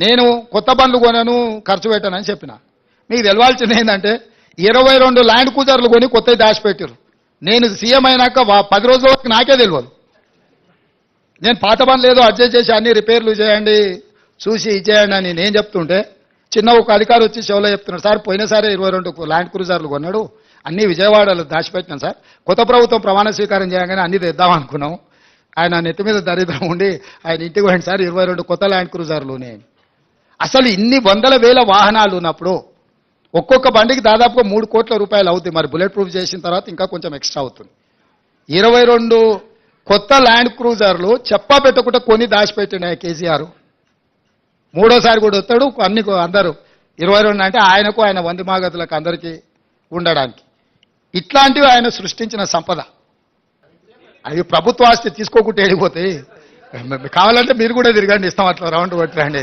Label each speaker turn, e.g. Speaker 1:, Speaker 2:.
Speaker 1: నేను కొత్త బండ్లు కొనను, ఖర్చు పెట్టానని చెప్పిన. మీకు తెలవాల్సింది ఏంటంటే 22 ల్యాండ్ క్రూజర్లు కొని కొత్తవి దాచిపెట్టారు. నేను సీఎం అయినాక 10 రోజుల వరకు నాకే తెలియదు. నేను పాత బండ్లు ఏదో అడ్జస్ట్ చేసి అన్ని రిపేర్లు చేయండి, చూసి ఇచ్చేయండి అని నేను చెప్తుంటే చిన్న ఒక అధికారి వచ్చి షోలో చెప్తున్నాడు, సార్ పోయినసారి 22 ల్యాండ్ క్రూజర్లు కొన్నాడు, అన్ని విజయవాడలో దాచిపెట్టినాం సార్, కొత్త ప్రభుత్వం ప్రమాణ స్వీకారం చేయగానే అన్ని తెద్దాం అనుకున్నాం. ఆయన నెత్తి మీద దరిద్రం ఉండి ఆయన ఇంటికి పోయింది సార్ 22 కొత్త ల్యాండ్ క్రూజర్లునే. అసలు ఇన్ని వందల వేల వాహనాలు ఉన్నప్పుడు ఒక్కొక్క బండికి దాదాపుగా 3 కోట్ల రూపాయలు అవుతుంది. మరి బుల్లెట్ ప్రూఫ్ చేసిన తర్వాత ఇంకా కొంచెం ఎక్స్ట్రా అవుతుంది. 22 కొత్త ల్యాండ్ క్రూజర్లు చెప్పా పెట్టకుండా కొని దాచిపెట్టినాయి కేసీఆర్. మూడోసారి కూడా వస్తాడు అన్ని అందరూ 22 అంటే ఆయనకు ఆయన వంది మాగతులకు అందరికీ ఉండడానికి. ఇట్లాంటివి ఆయన సృష్టించిన సంపద. అవి ప్రభుత్వ ఆస్తి తీసుకోకుండా వెళ్ళిపోతాయి. కావాలంటే మీరు కూడా తిరగండి, ఇస్తాం అట్లా రౌండ్ కొట్టండి.